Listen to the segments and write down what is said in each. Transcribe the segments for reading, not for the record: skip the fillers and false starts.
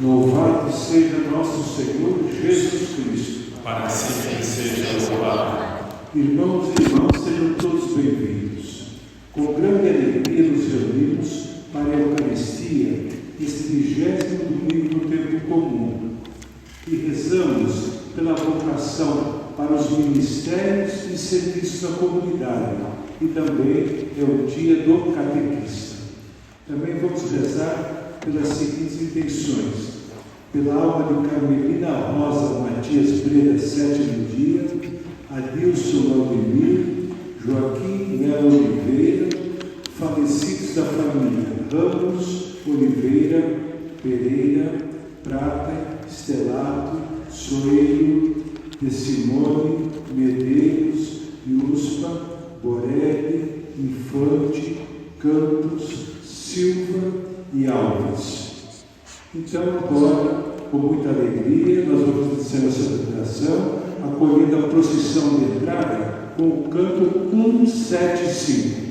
Louvado seja nosso Senhor Jesus Cristo. Para sempre seja louvado. Irmãos e irmãs, sejam todos bem-vindos. Com grande alegria nos reunimos para a Eucaristia, este 30º domingo do tempo comum, e rezamos pela vocação para os ministérios e serviços da comunidade, e também é o dia do catequista. Também vamos rezar pelas seguintes intenções: pela alma de Carmelina Rosa Matias Breda, 7º dia, Adilson Valdemir, Joaquim Melo Oliveira, falecidos da família Ramos, Oliveira, Pereira, Prata, Estelato, Soeiro, De Simone, Medeiros, Iuspa, Borelli, Infante, Campos, Silva e Alves. Então, agora, com muita alegria, nós vamos iniciar essa celebração, acolhendo a procissão de entrada com o canto 175.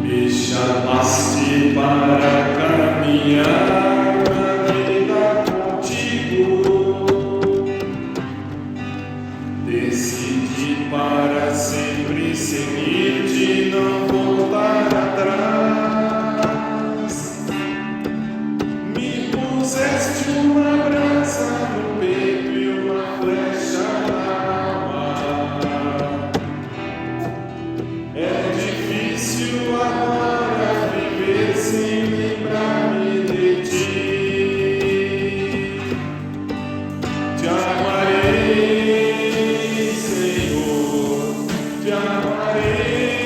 Me chamaste para caminhar na vida contigo, decidi para sempre seguir-te, não voltar atrás. Me puseste uma brasa no peito e uma flecha na alma. É difícil agora viver sem lembrar-me de ti. Te amarei, Senhor, te amarei,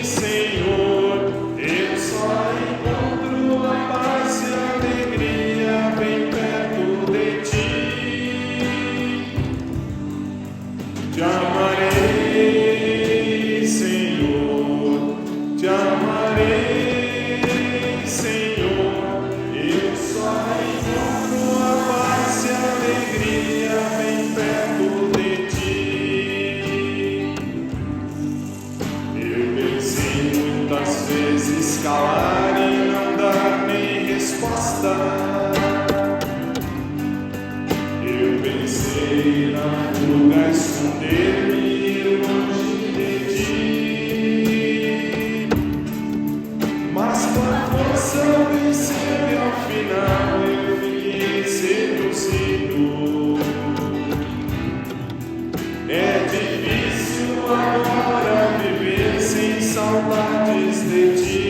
Senhor. Eu só encontro a paz e a alegria bem perto de ti. Te amarei, Senhor, te amarei, Senhor. Eu só encontro a paz e a alegria bem perto de ti. Eu pensei muitas vezes calar e não dar nem resposta. Eu pensei na madruga esconder-me longe de ti. Mas tua força venceu e ao final eu fiquei seduzido. É difícil agora viver sem saudades de ti.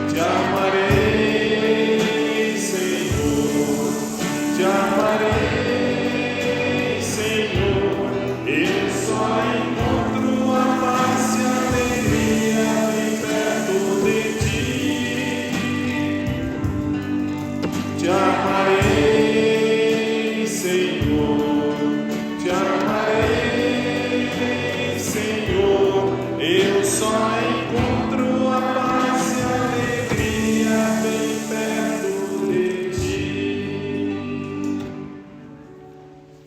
Te amarei, Senhor, te amarei, Senhor. Eu só encontro a paz e a alegria bem perto de ti. Te amarei, Senhor, te amarei, Senhor. Eu só encontro a paz e a alegria bem perto de ti.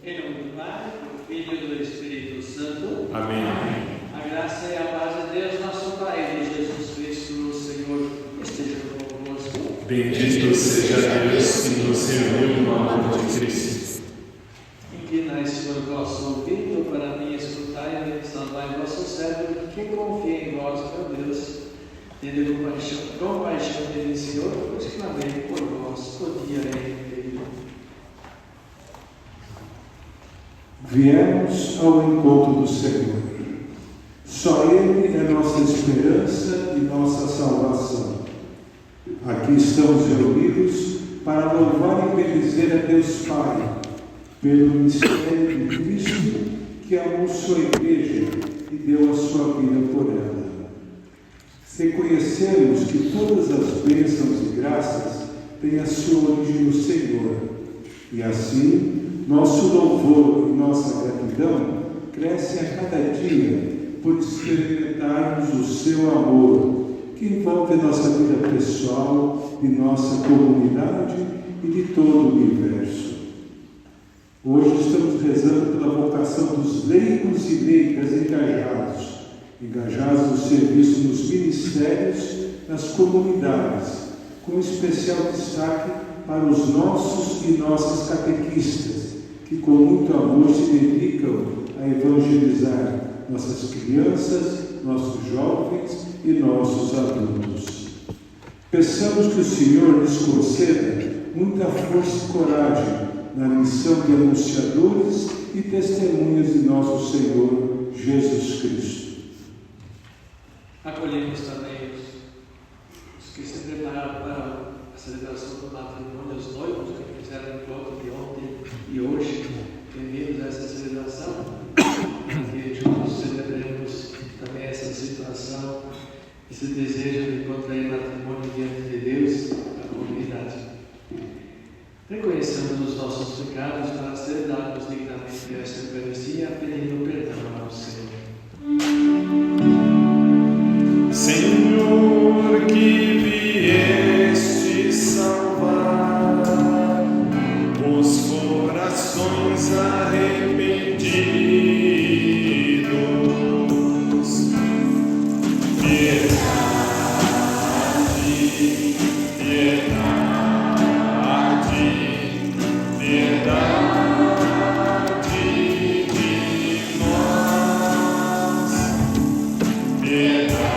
Em nome do Pai, do Filho e do Espírito Santo. Amém. A graça e a paz de Deus, nosso Pai, de Jesus Cristo, Senhor, esteja convosco. Bendito seja Deus que nos reuniu no amor de Cristo. Inclinai-se para o vosso ouvido, para mim escutai e salvai vosso servo, que confia em vós, meu Deus. Tende compaixão dele, Senhor, pois clamei por vós o dia inteiro. Viemos ao encontro do Senhor. Só Ele é nossa esperança e nossa salvação. Aqui estamos reunidos para louvar e bendizer a Deus Pai, pelo mistério de Cristo que amou sua igreja e deu a sua vida por ela. Reconhecemos que todas as bênçãos e graças têm a sua origem no Senhor, e assim nosso louvor e nossa gratidão crescem a cada dia por experimentarmos o seu amor, que envolve nossa vida pessoal, de nossa comunidade e de todo o universo. Hoje estamos rezando pela vocação dos leigos e leigas engajados engajados no serviço nos ministérios, nas comunidades, com especial destaque para os nossos e nossas catequistas, que com muito amor se dedicam a evangelizar nossas crianças, nossos jovens e nossos adultos. Peçamos que o Senhor lhes conceda muita força e coragem na missão de anunciadores e testemunhas de nosso Senhor Jesus Cristo. Acolhemos também os que se prepararam para a celebração do matrimônio, os noivos que fizeram o encontro de ontem e hoje. Bem-vindos a essa celebração, que juntos celebremos também essa situação, esse desejo de contrair matrimônio diante de Deus, a comunidade. Reconhecemos os nossos pecados para celebrarmos dignamente esta Eucaristia, pedindo perdão ao Senhor. Senhor, que vieste salvar os corações arrependidos, piedade, piedade, piedade de nós, piedade.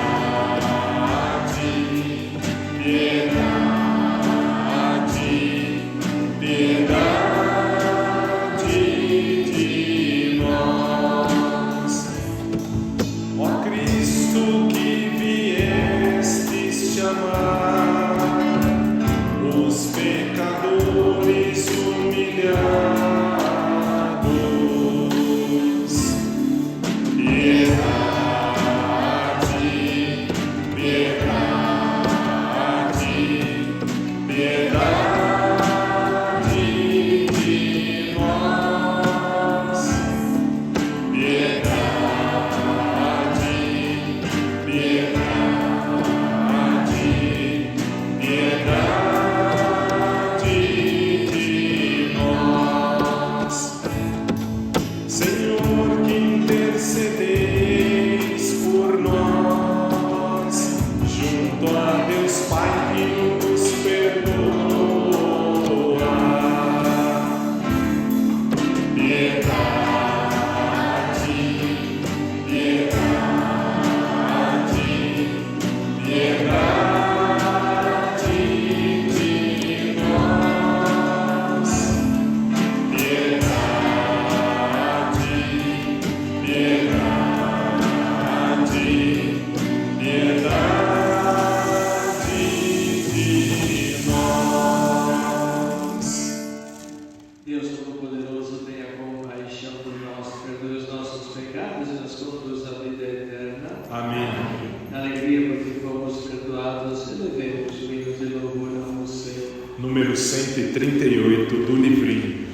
Número 138 do livrinho.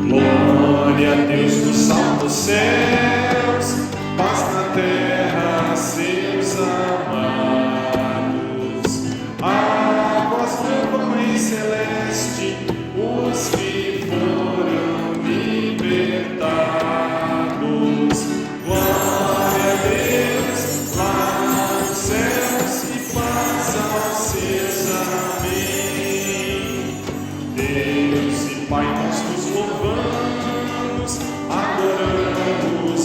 Glória a Deus nos altos céus, paz na terra, seus amados. A voz louva, Mãe Celeste, os que foram libertados. Glória a Deus lá nos céus e paz aos seus. Amém. Deus e Pai, nós nos louvamos, adoramos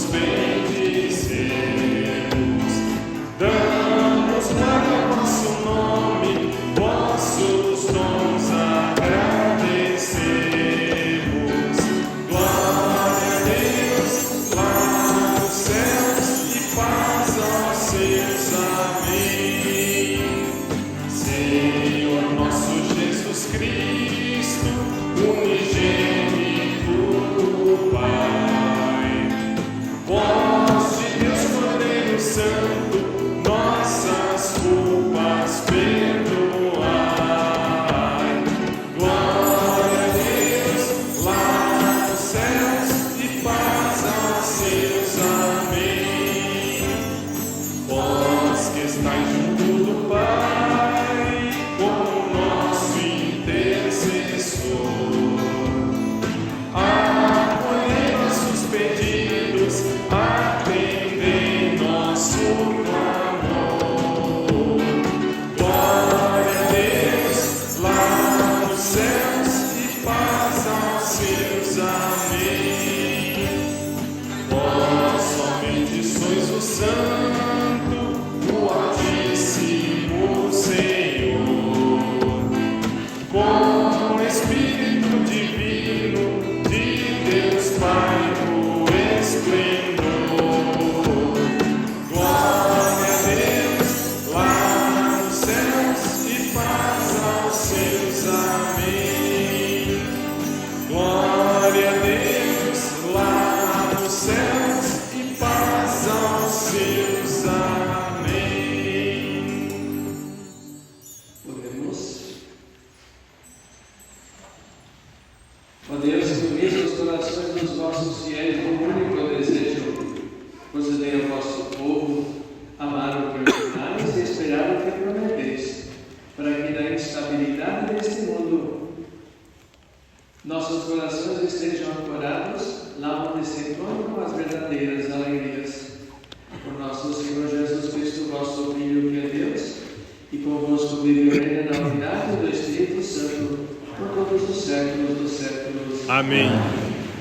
Amém.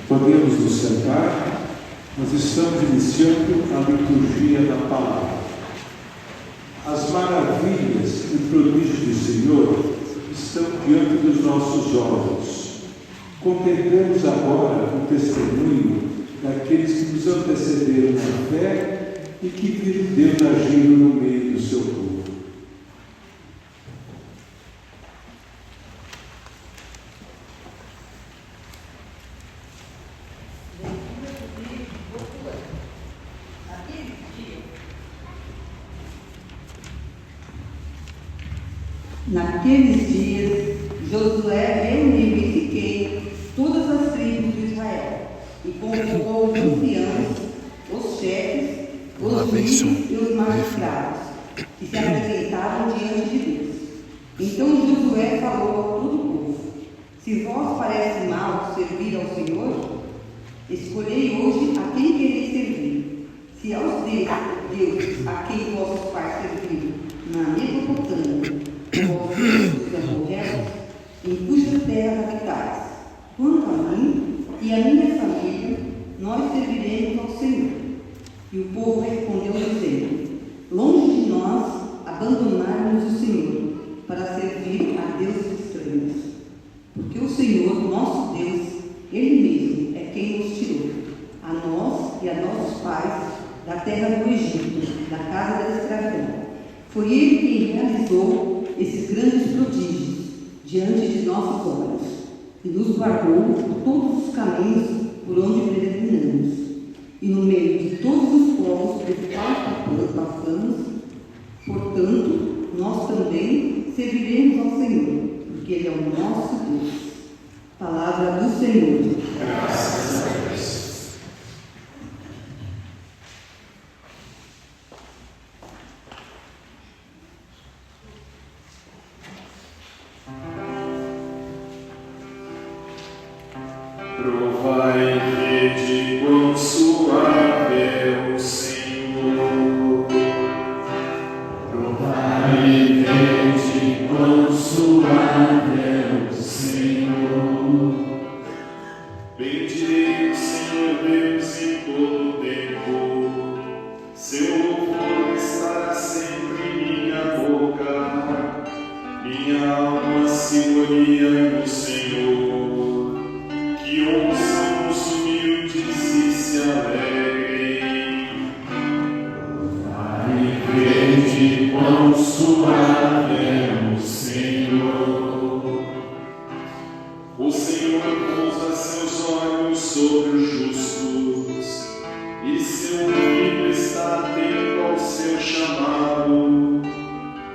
Podemos nos sentar. Nós estamos iniciando a liturgia da palavra. As maravilhas e prodígios do Senhor estão diante dos nossos olhos. Contemplemos agora o testemunho daqueles que nos antecederam na fé e que viram Deus agindo no meio do seu povo. Naqueles dias, Josué reuniu em Siquém todas as tribos de Israel e convocou os anciãos, os chefes, os líderes e os magistrados, que se apresentavam diante de Deus. Então Josué falou a todo o povo: se vós parece mal servir ao Senhor, escolhei hoje a quem quereis servir. Se aos deuses a quem vossos pais serviram na Mesopotâmia, os amorreus, em cujas terras habitais. Quanto a mim e a minha família, nós serviremos ao Senhor. E o povo respondeu dizendo: longe de nós abandonarmos o Senhor para servir a deuses estranhos. Porque o Senhor, nosso Deus, Ele mesmo é quem nos tirou, a nós e a nossos pais, da terra do Egito, da casa da escravidão. Foi Ele quem realizou esses grandes prodígios diante de nossos olhos e nos guardou por todos os caminhos por onde peregrinamos. E no meio de todos os povos pelos quais passamos, portanto, nós também serviremos ao Senhor, porque Ele é o nosso Deus. Palavra do Senhor. Graças a Deus. Provai e vede quão suave é o Senhor. Provai e vede quão suave é o Senhor. Bendirei o Senhor Deus em todo o tempo. Seu louvor estará sempre em minha boca. Minha alma se gloria no Senhor. Que ouçam os humildes e se alegrem. Vai e vede quão suave é o Senhor. O Senhor pousa seus olhos sobre os justos, e seu ouvido está atento ao seu chamado,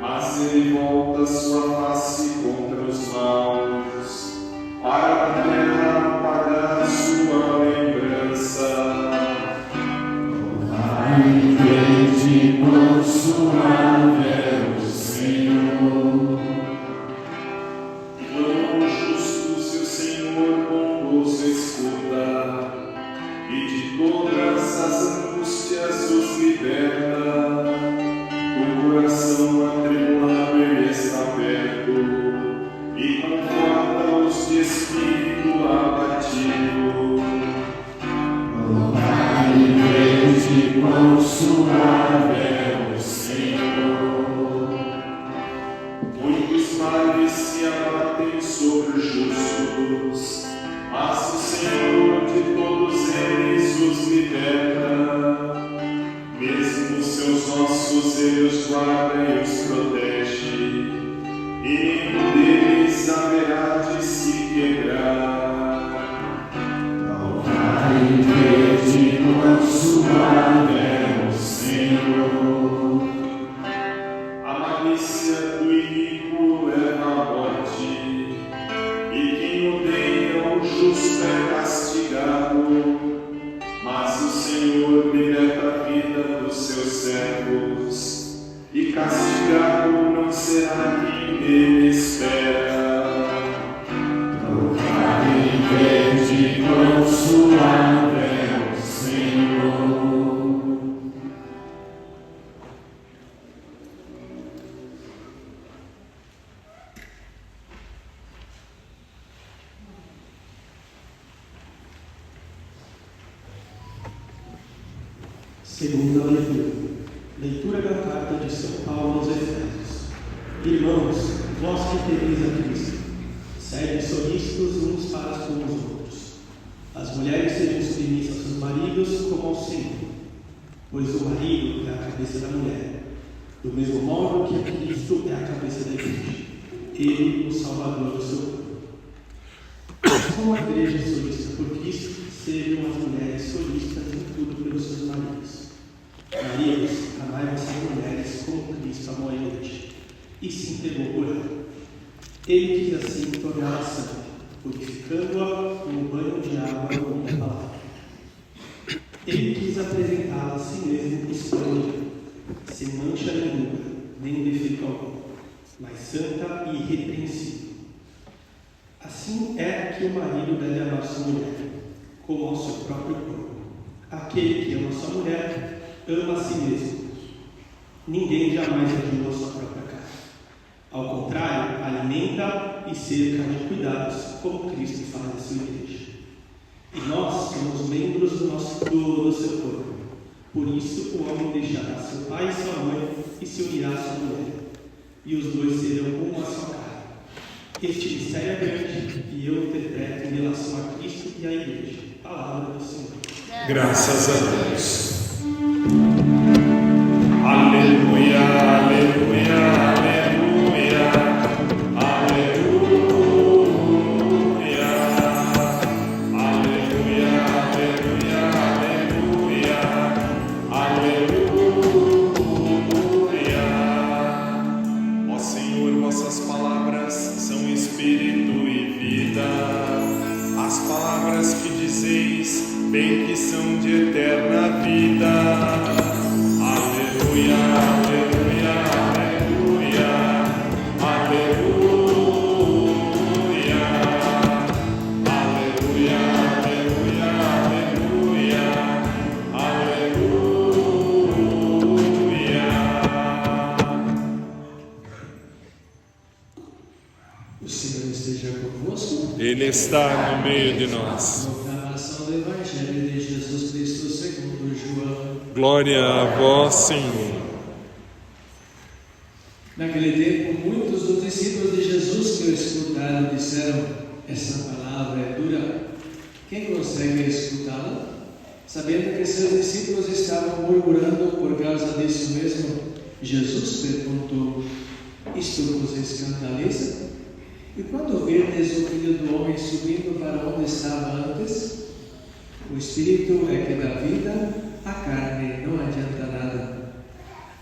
mas ele volta sua face contra os maus, para a terra apagar sua lembrança. Vai e vede quão suave é o Senhor. Clamam os justos e o Senhor bondoso escuta, e de todas as angústias os liberta. O coração atribulado ele está perto, e conforta os de espírito abatido. Vai e vede quão suave Segunda leitura. Leitura da carta de São Paulo aos Efésios. Irmãos, vós que tereis a Cristo, sede solícitos uns para com os outros. As mulheres sejam submissas aos seus maridos como ao Senhor, pois o marido é a cabeça da mulher, do mesmo modo que Cristo é a cabeça da igreja, ele o Salvador do seu corpo. Como a igreja solícita por Cristo, sejam as mulheres solícitas em tudo pelos seus maridos. Maridos, amai vossas mulheres como Cristo amou a igreja e se entregou por ela. Ele quis assim torná-la santa, purificando-a com o banho de água e a palavra. Ele quis apresentá-la a si mesmo esplêndida, sem mancha nenhuma, nem defeito algum, mas santa e irrepreensível. Assim é que o marido deve amar sua mulher, como ao seu próprio corpo. Aquele que ama sua mulher, ama a si mesmo. Ninguém jamais odiou a sua própria carne. Ao contrário, alimenta e cerca de cuidados, como Cristo faz a sua igreja. E nós somos membros do seu corpo. Por isso, o homem deixará seu pai e sua mãe e se unirá à sua mulher, e os dois serão uma só carne. Este mistério é grande e eu interpreto em relação a Cristo e à igreja. Palavra do Senhor. Graças a Deus. Aleluia, aleluia, aleluia, aleluia, aleluia, aleluia, aleluia. Ó Senhor, vossas palavras são espírito e vida. As palavras que dizeis, bem que são de eterna vida. Aleluia, aleluia, aleluia, aleluia, aleluia, aleluia, aleluia, aleluia. O Senhor esteja convosco. Ele está no meio de nós. Proclamação do Evangelho de Jesus Cristo segundo João. Glória a vós, Senhor. Naquele tempo, muitos dos discípulos de Jesus que o escutaram disseram: essa palavra é dura. Quem consegue escutá-la? Sabendo que seus discípulos estavam murmurando por causa disso mesmo, Jesus perguntou: isto vos escandaliza? E quando virdes o Filho do Homem subindo para onde estava antes, o Espírito é que dá vida, a carne não adianta nada.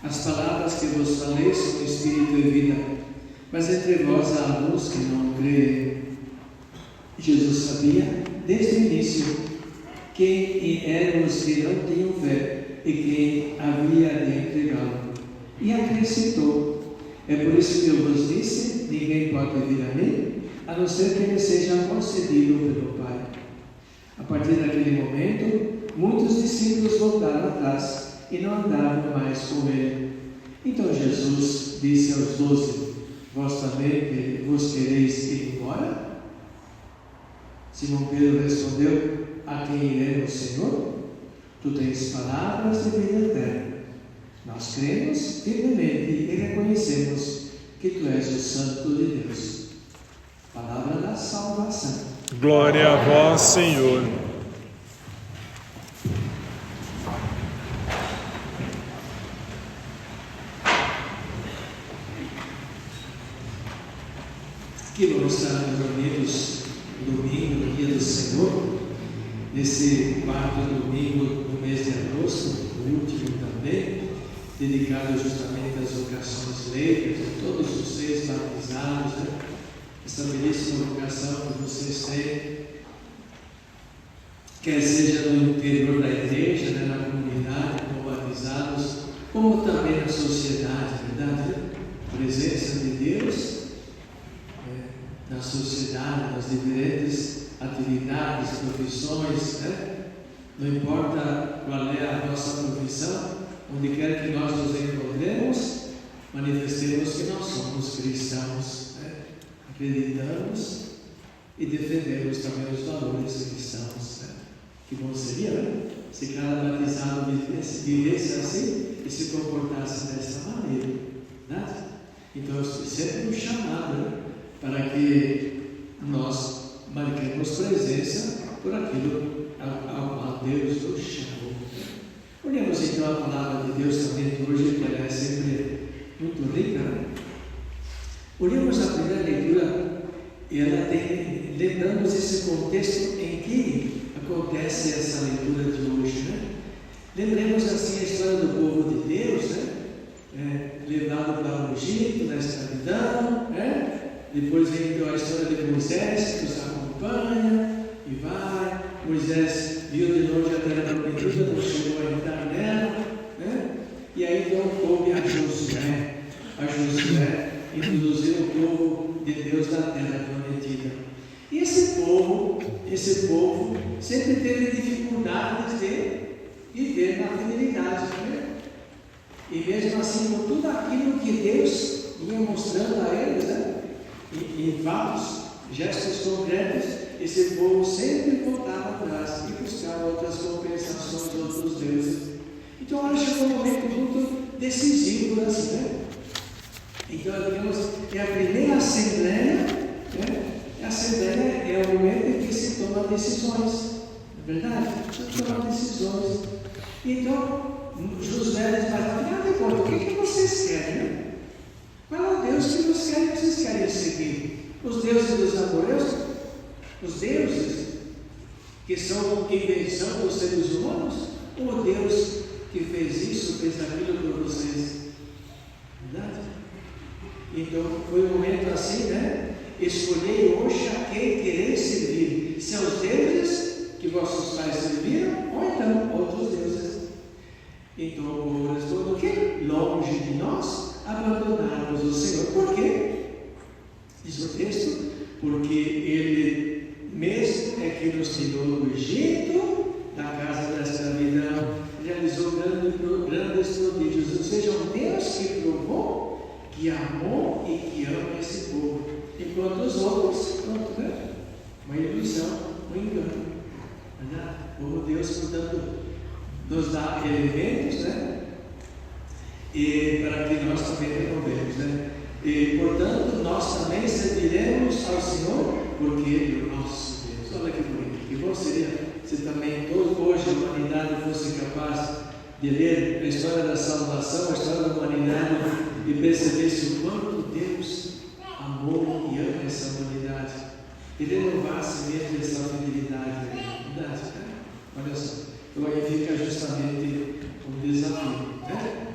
As palavras que vos falei são Espírito e vida, mas entre vós há alguns que não creem. Jesus sabia, desde o início, quem eram os que não tinham fé e quem havia de entregá-lo. E acrescentou: é por isso que eu vos disse, ninguém pode vir a mim, a não ser que ele seja concedido pelo Pai. A partir daquele momento, muitos discípulos voltaram atrás e não andavam mais com ele. Então Jesus disse aos 12: vós também vos quereis ir embora? Simão Pedro respondeu: a quem iremos, Senhor? Tu tens palavras de vida eterna. Nós cremos firmemente e reconhecemos que Tu és o Santo de Deus. Palavra da salvação. Glória a vós, Senhor. Que vamos estar reunidos domingo, no dia do Senhor, nesse quarto domingo do mês de agosto, o último também, dedicado justamente às vocações leigas, a todos vocês batizados, né? Essa belíssima vocação que vocês têm, quer seja no interior da igreja, né, na comunidade, como batizados, como também na sociedade, verdade? Né? Presença de Deus na sociedade, nas diferentes atividades, profissões, né? Não importa qual é a nossa profissão, onde quer que nós nos encontremos, manifestemos que nós somos cristãos, né? Acreditamos e defendemos também os valores cristãos, né? Que bom seria, né? Se cada batizado vivesse assim e se comportasse dessa maneira, né? Então, sempre um chamado, né? Para que nós marquemos presença por aquilo ao qual Deus nos chamou. Olhemos então a palavra de Deus também hoje, que ela é sempre muito rica, né? Olhemos a primeira leitura, e ela tem, lembramos esse contexto em que acontece essa leitura de hoje, né? Lembremos assim a história do povo de Deus, né? Levado para o Egito, na escravidão, né? Depois vem então a história de Moisés, que os acompanha e vai. Moisés viu de longe a terra prometida, não chegou a entrar nela, né? E aí então coube a Josué introduzir o povo de Deus na terra prometida. E esse povo sempre teve dificuldades de viver na fidelidade, né? E mesmo assim, com tudo aquilo que Deus vinha mostrando a eles, né? Em fatos, gestos concretos, esse povo sempre voltava atrás e buscava outras compensações de outros deuses. Então, agora chegou um momento muito decisivo, assim, né? Então, digamos, é a primeira assembleia, né? A assembleia é o momento em que se toma decisões, não é verdade? Se toma decisões. Então, Josué diz para o que vocês querem, né? Qual é o Deus que vocês querem seguir? Os deuses dos amorreus? Os deuses que são invenção dos seres humanos? Ou o Deus que fez isso, fez aquilo por vocês? Verdade? Então foi um momento assim, né? Escolhei hoje a quem quereis servir, se aos deuses que vossos pais serviram, ou então outros deuses. Então o povo responde o quê? Longe de nós abandonarmos o Senhor. Por quê? Diz o texto, porque Ele mesmo é que nos tirou do Egito, da casa da escravidão, realizou grandes prodígios, ou seja, um Deus que provou, que amou e que ama esse povo, enquanto os outros, pronto, né? Uma ilusão, um engano. O Deus, portanto, nos dá elementos, né? E para que nós também renovemos, né? E, portanto, nós também serviremos ao Senhor, porque Ele é o nosso Deus. Olha que bonito. Que bom seria se também hoje a humanidade fosse capaz de ler a história da salvação, a história da humanidade, e percebesse o quanto Deus amou e ama essa humanidade, e renovasse mesmo essa fidelidade. Verdade, né? Olha só. Então aí fica justamente um desafio, né?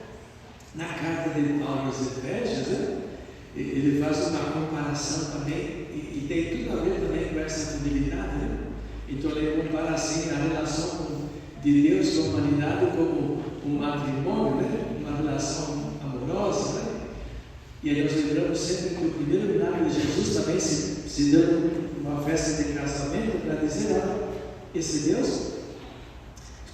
Na carta de Paulo aos Efésios, né? Ele faz uma comparação também, e tem tudo a ver também com essa fidelidade, né? Então ele compara assim a relação de Deus com a humanidade como um matrimônio, né? Uma relação amorosa, né? E aí nós lembramos sempre que o primeiro milagre de Jesus também se deu uma festa de casamento para dizer, olha, esse Deus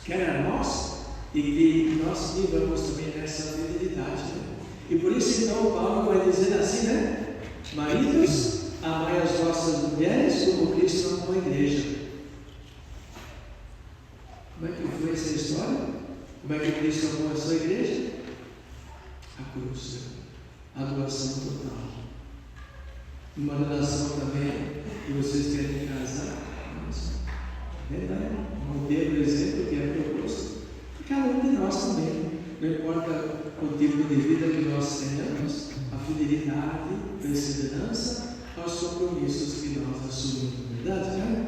quer a nós e que nós vivamos também nessa fidelidade, né? E por isso então Paulo vai dizer assim, né? Maridos, amai as vossas mulheres como Cristo amou a igreja. Como é que foi essa história? Como é que Cristo amou a sua igreja? A cruz, né? A doação total. Uma relação também que vocês querem casar, verdade? Um modelo, exemplo que é proposto e cada um de nós também. Não importa o tipo de vida que nós tenhamos, a fidelidade, a perseverança aos compromissos que nós assumimos, verdade? Né?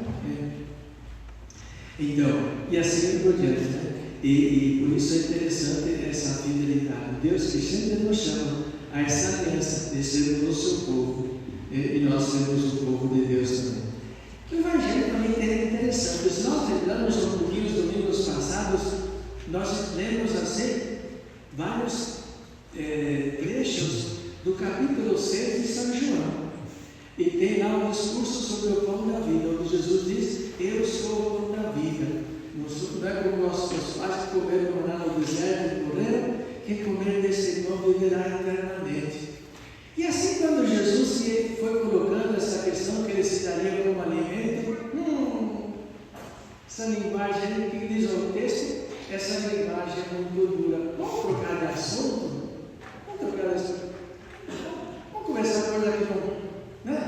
Então, e assim por diante, né? E por isso é interessante essa fidelidade. Deus que sempre nos chama a essa aliança de sermos o seu povo, e nós sermos o povo de Deus também. O Evangelho também é interessante. Se nós lembramos um pouquinho os domingos passados, nós lemos assim vários trechos do capítulo 6 de São João. E tem lá um discurso sobre o pão da vida, onde Jesus diz: eu sou o pão da vida. Não é como nossos pais que comeram maná no deserto e morreram, quem comer desse pão viverá eternamente. E assim, quando Jesus foi colocando essa questão que ele se daria como alimento, Essa linguagem, o que diz o texto? Essa linguagem é muito dura. Vamos trocar de assunto? Vamos conversar coisa que não, né?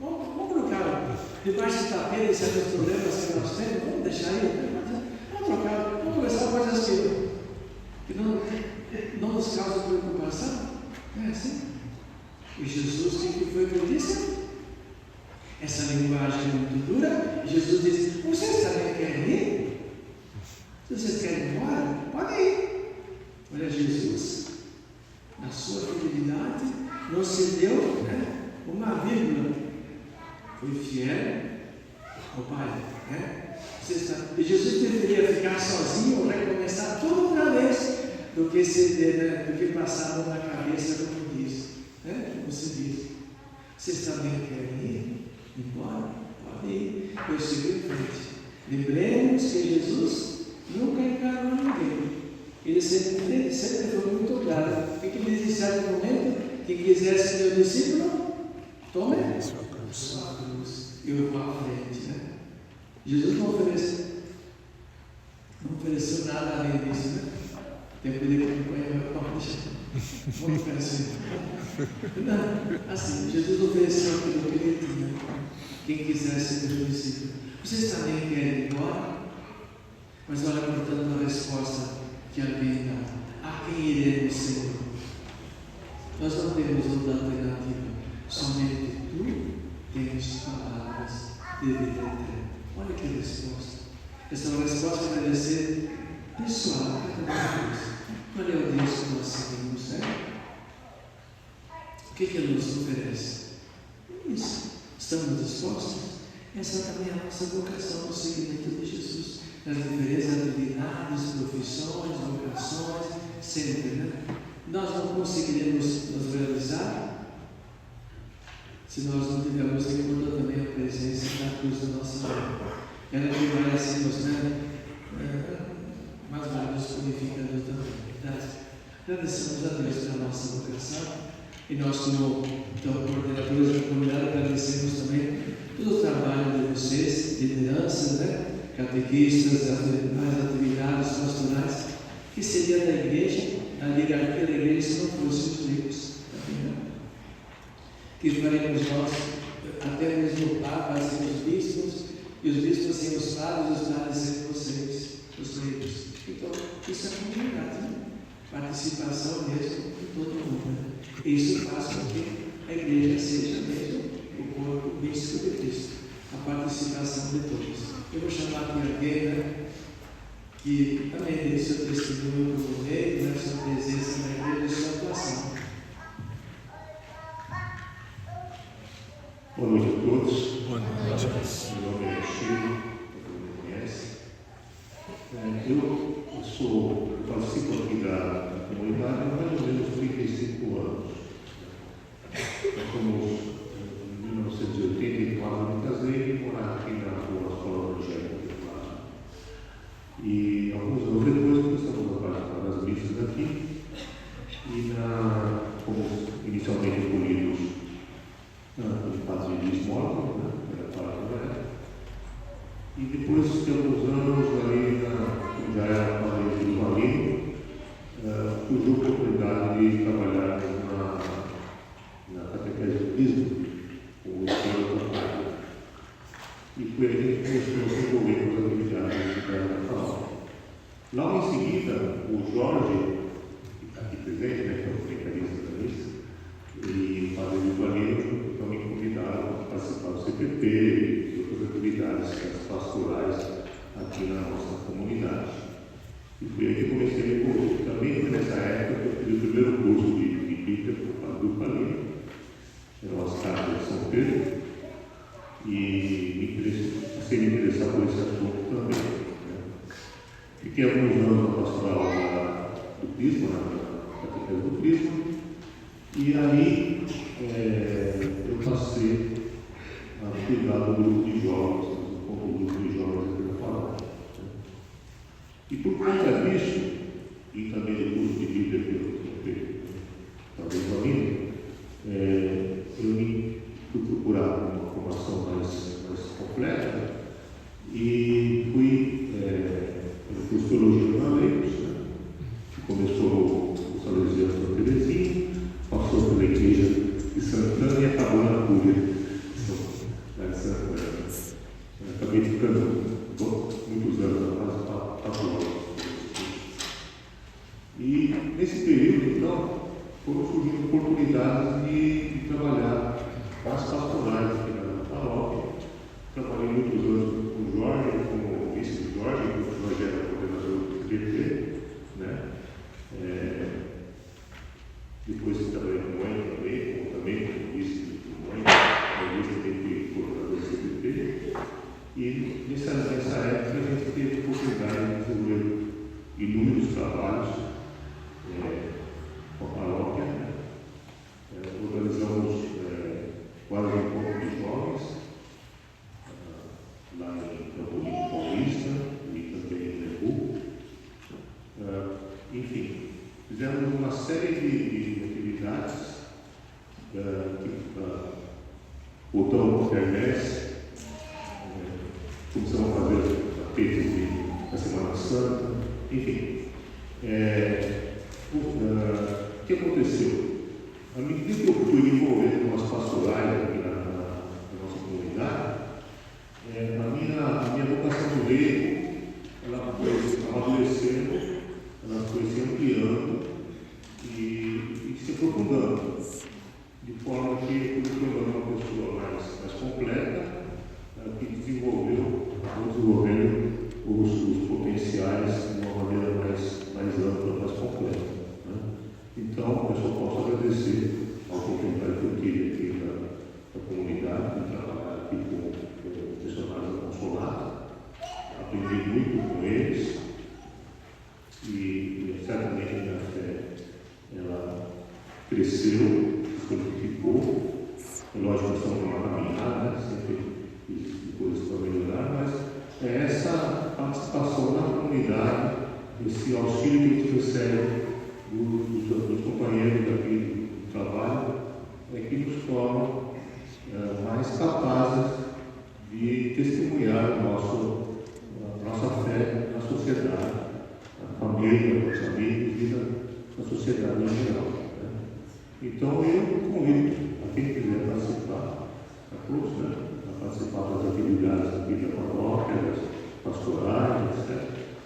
Vamos colocar debaixo do tapete certos problemas que nós temos, vamos deixar aí. Vamos conversar coisas que não nos causam preocupação. Não é assim? E Jesus, o que foi que ele disse? Essa linguagem é muito dura. Jesus disse: vocês também querem ir? Se vocês querem ir embora, podem ir. Olha, Jesus, na sua fidelidade, não cedeu, né, uma vírgula. Foi fiel ao Pai. Né? E Jesus preferia ficar sozinho ou recomeçar tudo outra vez do que ceder, né, do que passar na cabeça, como diz. Né? Como se diz. Vocês também querem ir embora? Podem ir. Eu sigo em frente. Lembremos que Jesus nunca encarou ninguém. Ele sempre foi muito claro. O que ele disse em certo momento? Quem quiser ser meu discípulo, tome sua cruz. Eu vou à frente. Né? Jesus não ofereceu nada além disso. Né? Tem que pedir que acompanhe o deixa. Vamos ficar assim. Não, assim, Jesus ofereceu aquilo que ele tinha. Quem quiser ser meu discípulo. Vocês também querem ir embora? Mas olha, portanto, a resposta que alguém dá: a quem iremos, Senhor? Nós não temos outra alternativa. Somente tu tens palavras de vida eterna. Olha que resposta. Essa é uma resposta que deve ser pessoal para cada vez. Qual é o Deus que nós seguimos, né? O que Ele nos oferece? Isso. Estamos dispostos? Essa também é a nossa vocação no seguimento de Jesus. Nas diferentes atividades, profissões, vocações, sempre, né? Nós não conseguiremos nos realizar se nós não tivermos em conta também a presença da cruz da nossa vida. Ela que vai assim nos, né, mais vários purificadores também. Agradecemos a Deus pela nossa vocação e nós, como coordenadores da comunidade, agradecemos também todo o trabalho de vocês, lideranças, né? Catequistas, as atividades pastorais, que seria da igreja, a hierarquia da igreja, se não fossem os leigos. Que faremos nós, até mesmo o Papa, assim, os bispos, e os bispos sem os padres sem vocês, os leigos. Então, isso é comunidade, né? Participação mesmo de todo mundo. Né? E isso faz com que a igreja seja mesmo o corpo místico de Cristo, a participação de todos. Eu vou chamar aqui alguém, né, que também dê seu testemunho para o rei, né, sua presença na igreja e sua atuação. Boa noite a todos. Boa noite. Meu nome é Chico, todo mundo conhece. Eu participo aqui da comunidade há mais ou menos 35 anos. Nós somos, em 1984, me casei e morar aqui na rua Escola Angélica. E alguns anos depois começamos a participar das missas aqui e fomos inicialmente escolhidos pelo padre de Esmola, né, que era padre da época. E depois de alguns anos, ali já era padre de Valino, surgiu a oportunidade de trabalhar na catequese do Crisma, com o senhor da Pátria. E foi aí que começou a se envolver com as atividades da palavra. Logo em seguida, o Jorge, que está aqui presente, né, que é o secretarista da missa, e o padre do Valino, então me convidaram a participar do CPP e de outras atividades pastorais aqui na nossa comunidade. E foi aí que comecei a me envolver. Também nessa época eu fiz o primeiro curso de Bíblia com o padre do Valino, eram as cartas de São Pedro, e passei a me interessar por esse assunto também. Né? Fiquei alguns anos na pastoral do Crisma, na catequese do Crisma, e aí eu passei a cuidar do grupo de jovens, do grupo de jovens aqui da palavra. Né? E por conta disso, e também do curso de Bíblia que eu tenho, talvez ainda, eu fui procurar uma formação mais completa e teologia para leigos, né? Que começou os salesianos da Terezinha, passou pela igreja de Santana e acabou na Cúria, lá de Santana. Acabei ficando muitos anos atrás, tatuando. E nesse período, então, foram surgindo oportunidades de trabalhar as pastorais aqui na paróquia. Trabalhei muitos anos com o Jorge, como vice do Jorge, o Jorge era coordenador do PT, né? Depois trabalhei com o Mãe também como vice do Mãe, também coordenador do CPP. E nessa época a gente teve a oportunidade de desenvolver inúmeros trabalhos com a paróquia, né? Organizamos quase um encontro de jovens lá em Campo Paulista e também em Lebu. Enfim, fizemos uma série de atividades, voltamos para a Hermes, começamos a fazer tapetes da Semana Santa, enfim. O que aconteceu? À medida que eu fui envolvendo com as pastorais aqui na nossa comunidade, a minha vocação de leigo, ela foi amadurecendo, ela foi se ampliando e se aprofundando, de forma que eu fui tornando uma pessoa mais completa, que desenvolvendo os potenciais de uma maneira mais ampla, mais completa. Então, eu só posso agradecer a oportunidade que eu tive aqui da comunidade, de trabalhar aqui com funcionários do consulado. Aprendi muito com eles e certamente a minha fé ela cresceu, se solidificou. É lógico que estamos numa caminhada, né? Sempre existe coisas para melhorar, mas é essa participação na comunidade, esse auxílio que a gente recebe dos companheiros aqui do trabalho, que nos tornam mais capazes de testemunhar a nossa fé na sociedade, na família, nos amigos e na sociedade em geral. Né? Então eu convido a quem quiser participar, a todos, né? A participar das atividades aqui da paróquia, das pastorais, etc.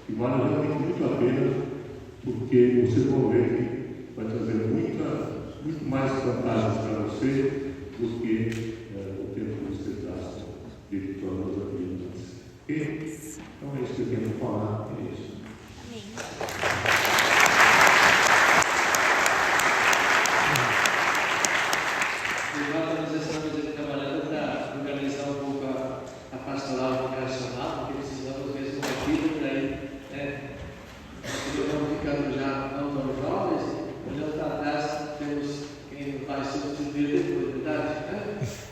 E vale realmente muito a pena, porque vocês vão ver que vai trazer muito mais vantagens para você do que o tempo que você gasta dedicando às atividades. Então é isso que eu quero falar. É isso. Agora nós estamos trabalhando para organizar um pouco a pastoral vocacional, porque precisamos mesmo de uma vida para ir, né? Estamos ficando já não tão jovens, olhando para trás, temos quem vai substituir depois, verdade? Né?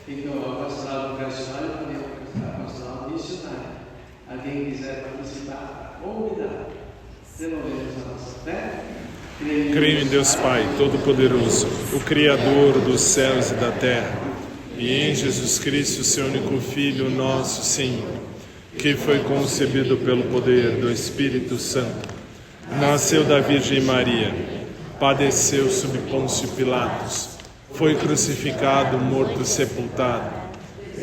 Então, a pastoral vocacional e também a pastoral missionária. Alguém quiser participar, convidar, desenvolvemos a nossa fé. Creio em Deus Pai Todo-Poderoso, o Criador dos céus e da terra, e em Jesus Cristo, seu único Filho, nosso Senhor, que foi concebido pelo poder do Espírito Santo, nasceu da Virgem Maria, padeceu sob Pôncio Pilatos, foi crucificado, morto e sepultado,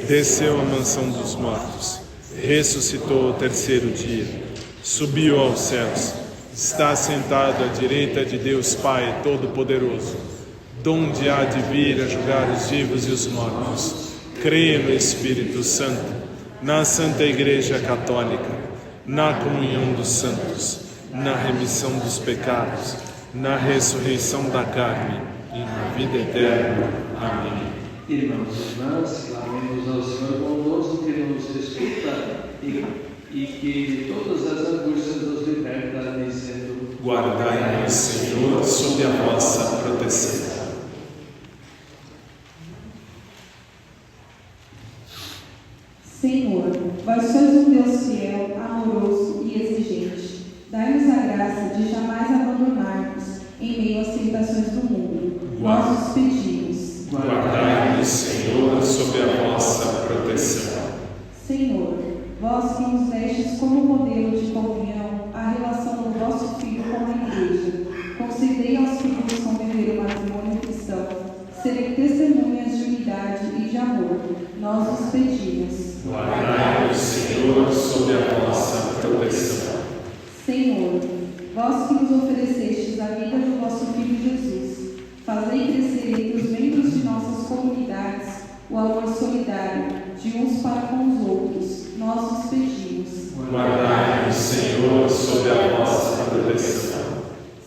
desceu à mansão dos mortos, ressuscitou ao terceiro dia, subiu aos céus, está sentado à direita de Deus Pai Todo-Poderoso, donde há de vir a julgar os vivos e os mortos. Creio no Espírito Santo, na Santa Igreja Católica, na comunhão dos santos, na remissão dos pecados, na ressurreição da carne e na vida eterna. Amém. Irmãos e irmãs, clamemos ao Senhor bondoso que nos escuta e que todas as angústias nos liberta, dizendo: Guardai-nos, Senhor, sob a vossa proteção. Senhor, vós sois um Deus fiel, amoroso e exigente. Dai-nos a graça de jamais abandonarmos em meio às tentações do mundo. Nós os pedimos. Guardai-nos, Senhor, sob a vossa proteção. Senhor, vós que nos destes como modelo de comunhão a relação Senhor, vós que nos oferecestes a vida do vosso Filho Jesus, fazei crescer entre os membros de nossas comunidades o amor solidário de uns para com os outros. Nós vos pedimos. Guardai-nos, Senhor, sob a vossa proteção.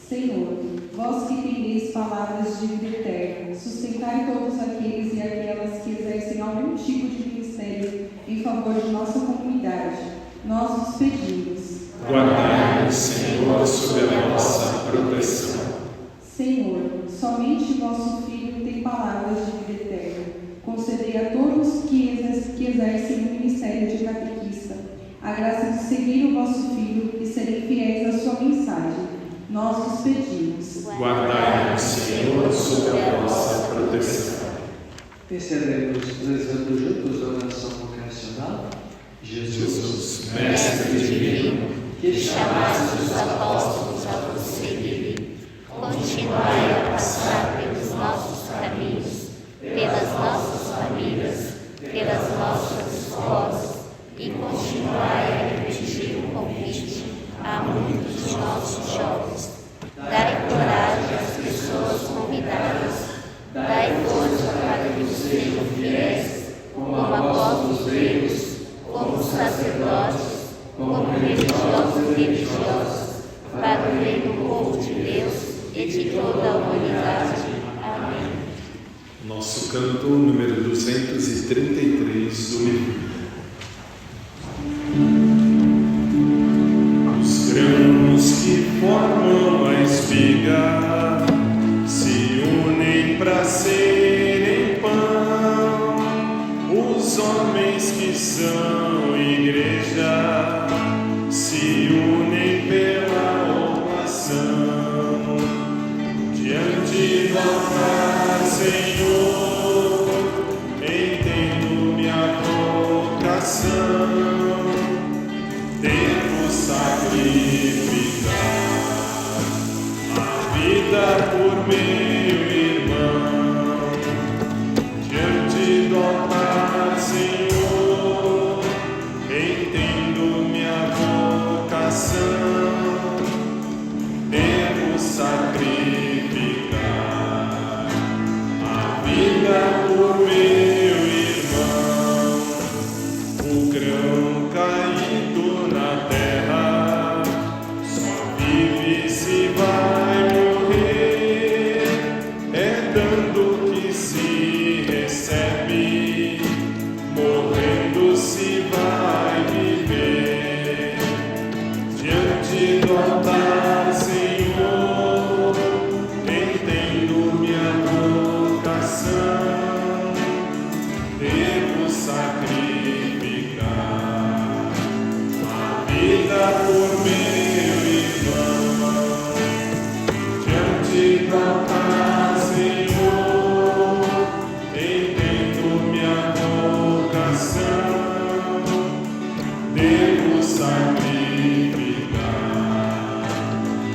Senhor, vós que tendeis palavras de vida eterna, sustentai todos aqueles e aquelas que exercem algum tipo de ministério em favor de nossa comunidade. Nós vos pedimos. Guardai-nos, Senhor, sob a vossa proteção. Senhor, somente vosso Filho tem palavras de vida eterna. Concedei a todos que exercem o ministério de catequista a graça de seguir o vosso Filho e serem fiéis à sua mensagem. Nós vos pedimos. Guardai-nos, Senhor, sob a vossa proteção. Encerremos rezando juntos a oração vocacional. Jesus, Mestre divino, que chamaste os apóstolos a vos seguirem, continuai a passar pelos nossos caminhos, pelas nossas famílias, pelas nossas escolas, e continuai a repetir o convite a muitos de nossos jovens. Dai coragem às pessoas convidadas, dai força para que sejam fiéis, como apóstolos leigos, como sacerdotes, como religiosos e religiosas, para o bem do povo de Deus e de toda a humanidade. Amém. Nosso canto número 233 do livro. Os grãos que formam a espiga se unem para serem pão. Os homens que são igreja se unem pela oração. Diante do altar, Senhor, entendo minha vocação. Devo sacrificar a vida por meu irmão. Diante do altar, Senhor, entendo minha vocação. Devo sacrificar a vida por meu irmão. O grão caído na terra só vive se vai morrer. É dando que se recebe, morrendo se vai viver. Diante do altar, Senhor, entendo minha vocação. Devo sacrificar a vida por meu irmão. Diante do altar, Senhor, entendo minha vocação. Devo sacrificar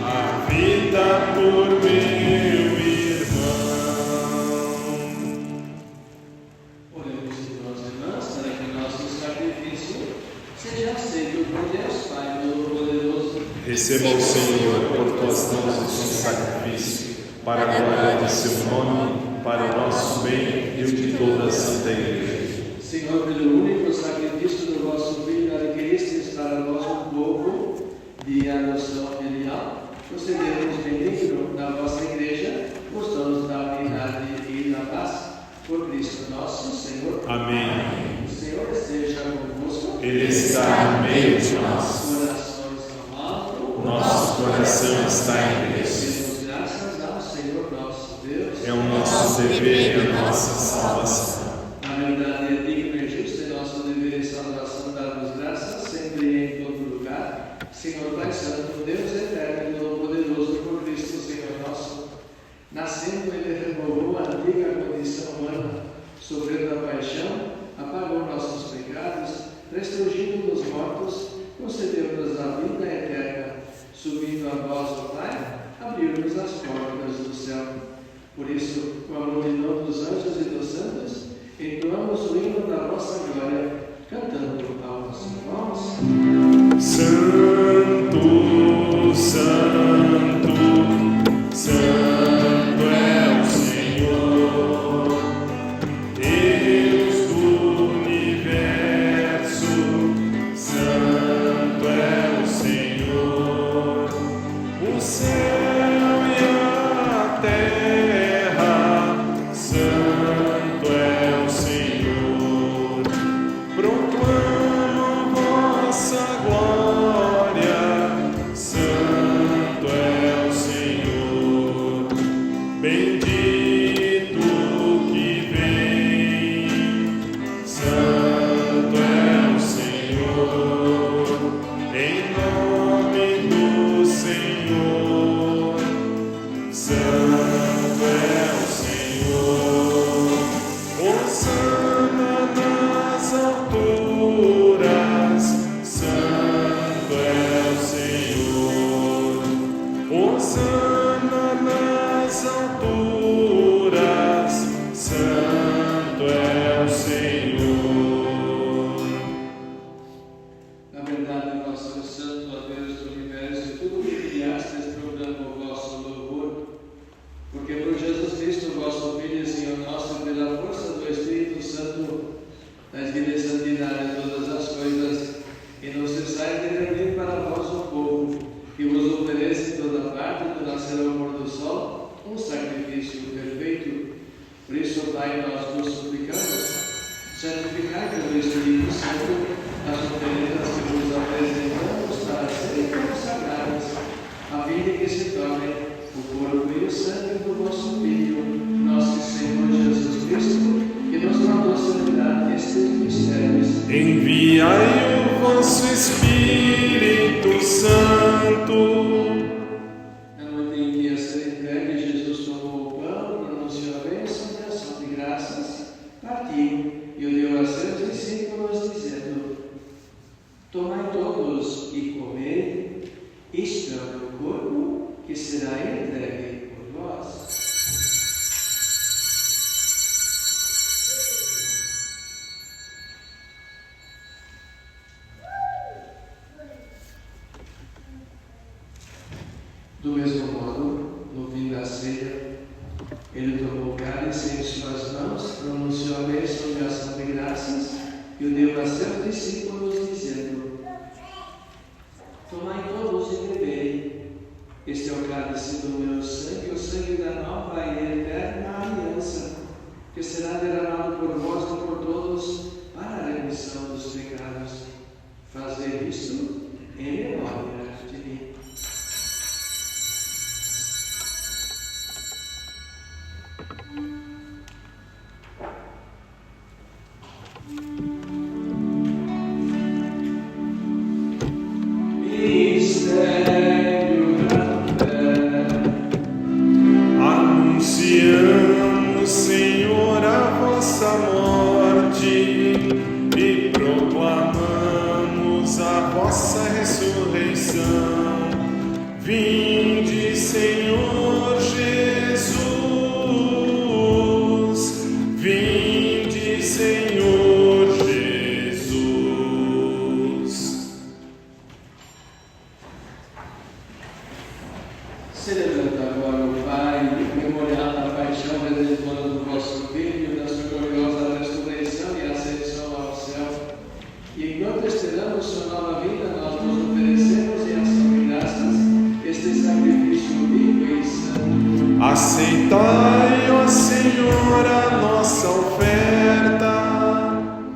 a vida por meu irmão. Oremos, irmãos e irmãs, para que o nosso sacrifício seja aceito por Deus Pai Todo-Poderoso. Receba o Senhor por tuas mãos este sacrifício, para a glória de seu nome, para o nosso bem e o de toda a Santa Igreja. Senhor, pelo único sacrifício do vosso Filho, adquiristes para nós um povo de adoção filial, concedemos bendigno da vossa Igreja, gostamos da unidade e da paz, por Cristo nosso Senhor. Amém. O Senhor esteja convosco. Ele está no meio de nós. Corações ao alto. Nosso coração está em Cristo. Demos graças ao Senhor nosso Deus. É o nosso dever e a nossa salvação. Na verdade, é digno e justo, é nosso dever e salvação dar-vos graças, sempre e em todo lugar. Senhor Pai Santo, Deus eterno e todo-poderoso, por Cristo, Senhor nosso. Nascendo, Ele removou a antiga condição humana, sofrendo a paixão, apagou nossos pecados, ressurgindo dos mortos, concedeu-nos a vida eterna, subindo a vós, ó Pai, abriu-nos as portas do céu. Por isso, com a multidão dos anjos e dos santos, entoamos o hino da vossa glória, cantando aos vossos irmãos. Santo Santo, as oferendas que vos apresentamos para serem consagradas, a fim de que se tornem o corpo e o sangue do vosso Filho, nosso Senhor Jesus Cristo, que nos mandou celebrar estes mistérios. Enviai o vosso Espírito Santo. Na noite em que ia ser entregue, Jesus tomou o pão, pronunciou a bênção de ação de graças, partiu e o deu a seus discípulos, dizendo: Tomai todos e comei, isto é o meu corpo, que será entregue por vós. Do mesmo modo, no fim da ceia, ele tomou o cálice em suas mãos, pronunciou a bênção de ação de graças e o deu a seus discípulos, dizendo: Tomai todos e bebei. Este é o cálice do meu sangue, o sangue da nova e eterna aliança, que será derramado por vós e por todos para a remissão dos pecados. Fazei isto em memória de mim. Anunciamos, Senhor, a vossa morte e proclamamos a vossa ressurreição. Vinde, Senhor Jesus, vinde, Senhor Jesus. Celebrando agora o Pai, memorial da paixão redentora do vosso Filho, da sua gloriosa ressurreição e ascensão ao céu. E enquanto esperamos sua nova vinda, nós nos oferecemos em ação de graças este sacrifício vivo e santo. Aceitai, ó Senhor, a nossa oferta.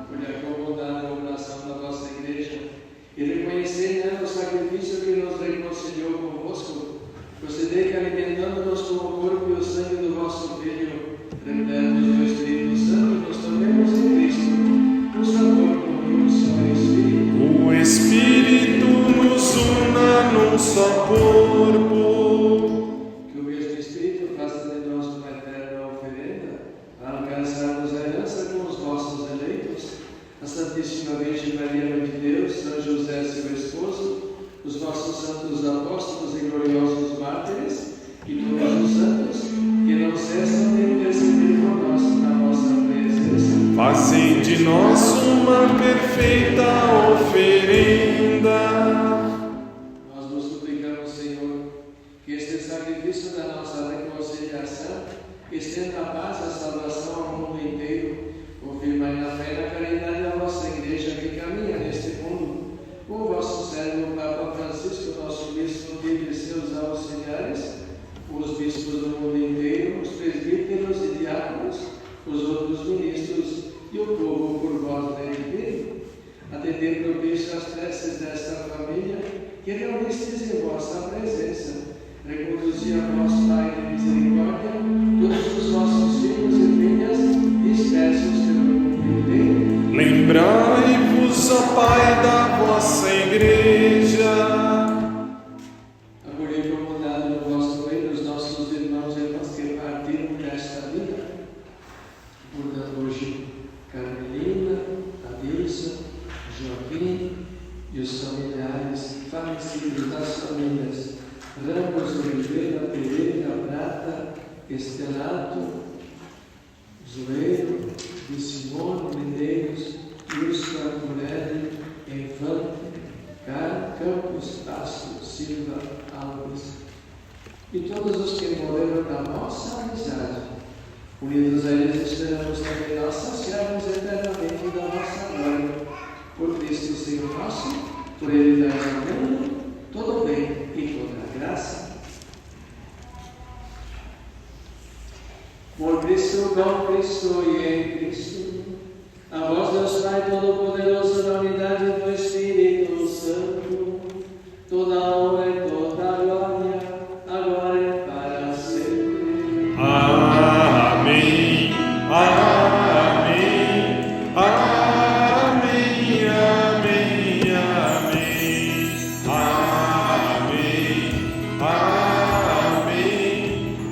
Por acomodar a oração da vossa igreja e reconhecer nela o sacrifício que nos reconciliou convosco, procedei que, alimentando-nos com o corpo e o sangue do vosso Filho, repletos do Espírito Santo, nos tornemos em Cristo, no sabor comum do seu Espírito. O Espírito nos una num só corpo. Que o mesmo Espírito faça de nós uma eterna oferenda, para alcançarmos a herança com os vossos eleitos, a Santíssima Virgem Maria, Mãe de Deus, São José, seu esposo, os vossos santos apóstolos e gloriosos mártires, e todos os santos que não cessam de interceder por nós na vossa presença. Fazem de nós uma perfeita oferenda. Nós vos suplicamos, Senhor, que este sacrifício da nossa reconciliação estenda a paz e a salvação ao mundo inteiro. Confirmai na fé e na caridade a vossa igreja que caminha neste mundo. O vosso servo, Papa Francisco, nosso bispo, e seus auxiliares, os bispos do mundo inteiro, os presbíteros e diáconos, os outros ministros e o povo por vós redimido. Atendei propício às preces desta família que reunistes em vossa presença. Reconduzi a vós, Pai de misericórdia, todos os vossos filhos e filhas dispersos pelo mundo inteiro. Lembrai-vos, ó Pai, da vossa igreja. Acolhei como dado no vosso reino os nossos irmãos e irmãs que partiram desta vida, recordando hoje Carmelina, Adilson, Joaquim e os familiares falecidos das famílias Ramos, Oliveira, Pereira, Prata, Estelato, Zoeiro, de Simone, Medeiros, Úrsula, Morelli, Infante, Campos, Tasso, Silva, Alves, e todos os que morreram na nossa amizade. Unidos a eles, esperamos também nós saciarmos eternamente da nossa glória. Por Cristo, Senhor nosso, por Ele dai ao mundo todo o bem e toda a graça. Por Cristo, com Cristo e em Cristo, a vós, Deus Pai Todo-Poderoso, na unidade do Espírito Santo, toda a honra e toda a glória, agora e para sempre. Amém. Amém. Amém. Amém. Amém. Amém. Amém.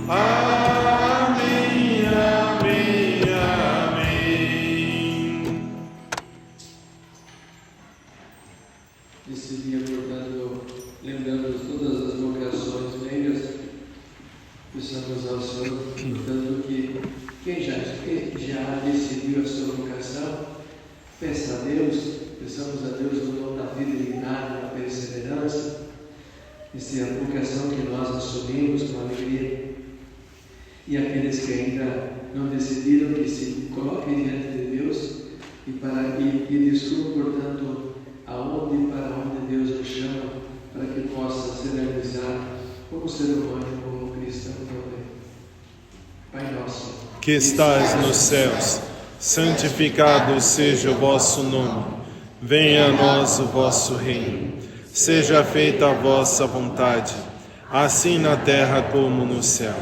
Amém. Amém. Amém. Nesse dia, portanto, lembrando todas as vocações meias, peçamos ao Senhor, portanto, que quem já decidiu a sua vocação, peça a Deus, peçamos a Deus o dom da fidelidade, da perseverança, essa é a vocação que nós assumimos com alegria. E aqueles que ainda não decidiram, que se coloquem diante de Deus e descubram, portanto, aonde e para onde Deus nos chama, para que possa se realizar como ser humano, como cristão também. Pai nosso, que estais nos céus, santificado seja o vosso nome. Venha a nós o vosso reino. Seja feita a vossa vontade, assim na terra como no céu.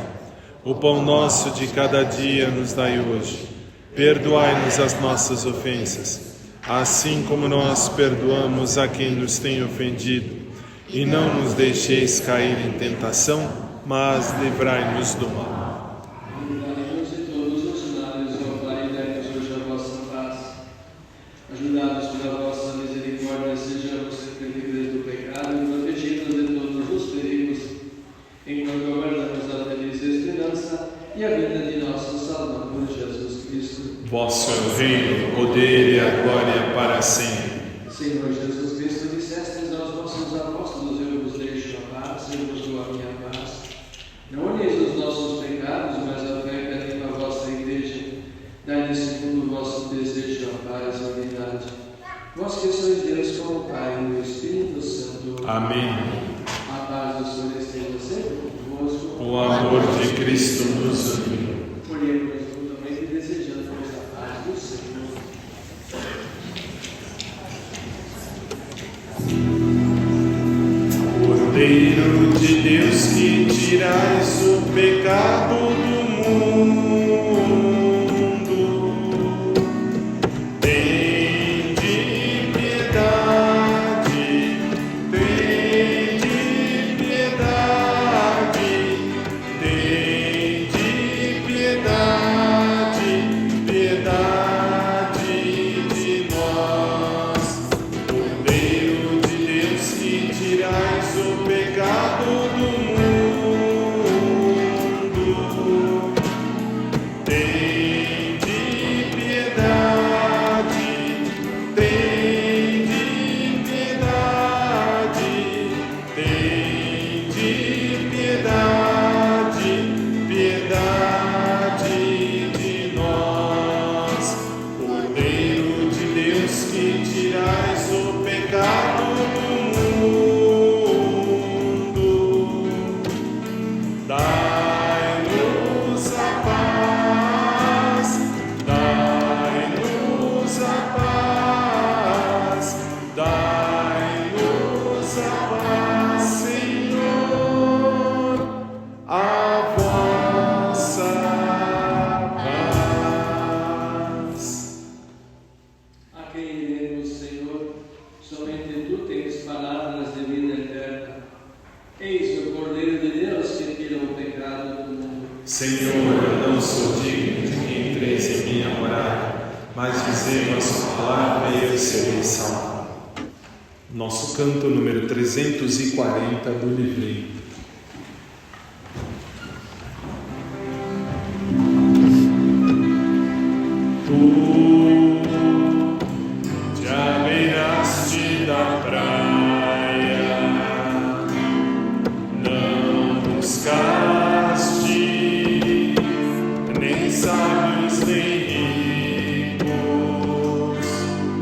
O pão nosso de cada dia nos dai hoje. Perdoai-nos as nossas ofensas, assim como nós perdoamos a quem nos tem ofendido. E não nos deixeis cair em tentação, mas livrai-nos do mal. livrai-nos de todos os males, ó Pai, e dai-nos hoje a vossa paz. Ajudados pela vossa misericórdia, sejamos sempre livres do pecado e protegidos de todos os perigos, enquanto aguardamos a feliz esperança e a vida de nosso Salvador Jesus Cristo. Vosso é o reino, o poder e a glória para sempre. Senhor Jesus Cristo, dissestes aos vossos apóstolos: eu vos deixo a paz, eu vos dou a minha paz. Não olheis os nossos pecados, mas a fé que anima a vossa igreja. Dai-lhe segundo o vosso desejo a paz e a unidade. Vós que sois Deus com o Pai e o Espírito Santo. Amém. A paz do Senhor esteja sempre convosco. O amor de Cristo nos uniu. Oremos mutuamente desejando a paz do Senhor. Cordeiro de Deus, que tirais o pecado do mundo, tende piedade, tende piedade, tende piedade, piedade de nós. Cordeiro de Deus, que tirais o pecado do mundo, tende piedade, tende piedade, tende piedade, piedade de nós. Cordeiro de Deus, que tirais o pecado do mundo, dai-nos a paz, dai-nos a paz, dai-nos a paz, Senhor, a vossa paz. A quem iremos, Senhor? Somente tu tens palavras de vida eterna. Eis o Cordeiro de Deus que tira o pecado do mundo. Senhor, eu não sou digno de que entreis em minha morada, mas dizei a sua palavra e eu serei salvo. Nosso canto número 340 do livrinho. Tu te abeiraste da praia, não buscaste nem sábios nem ricos,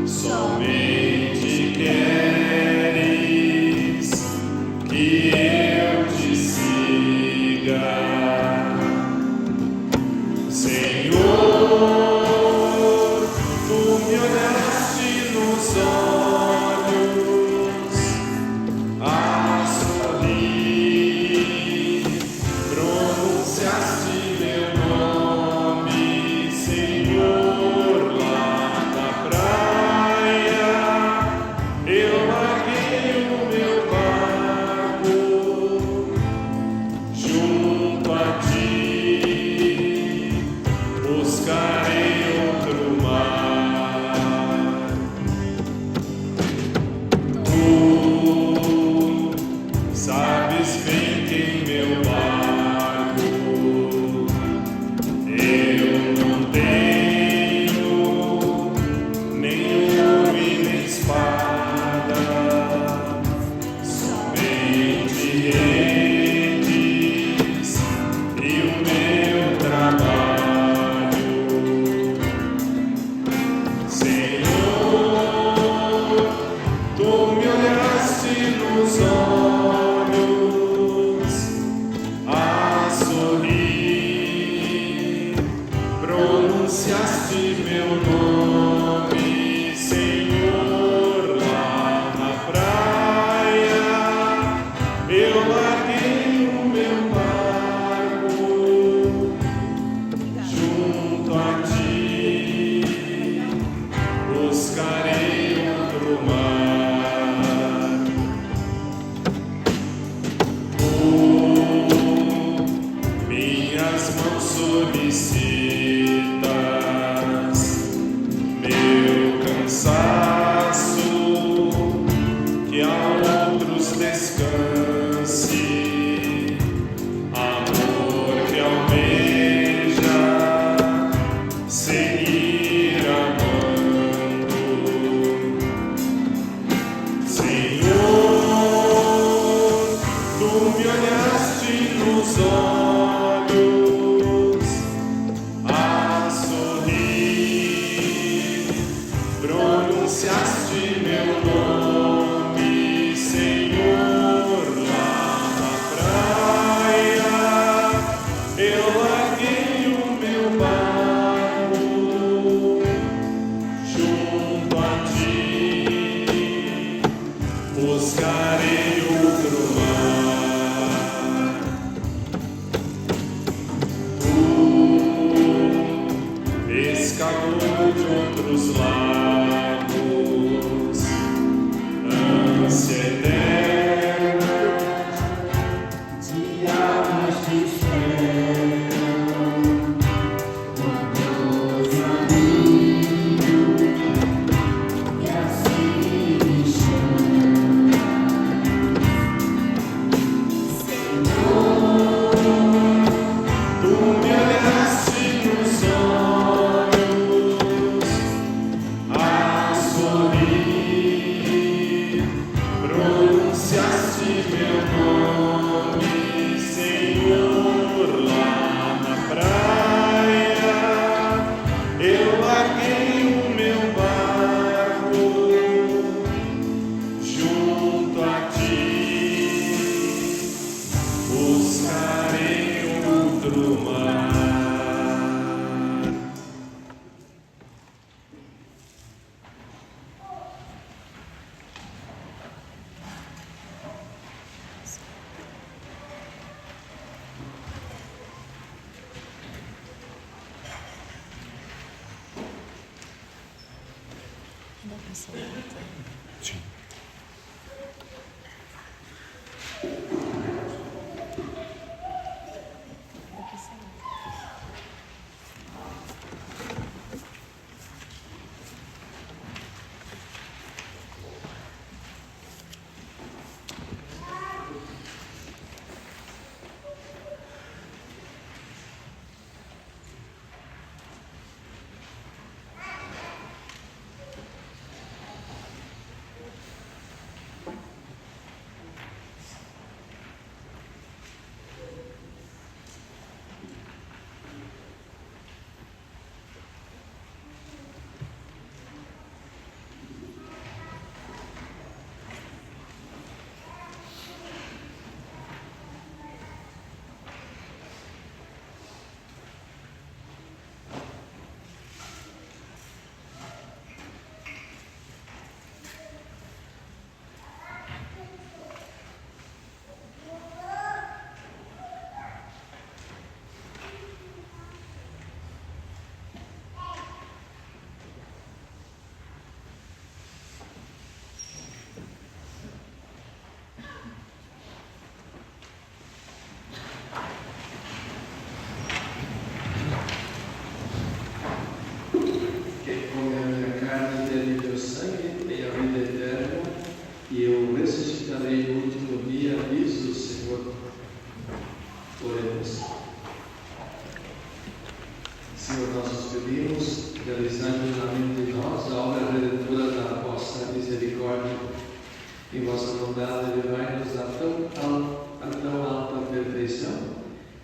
somente queres que eu te siga, Senhor. Tu me Sim.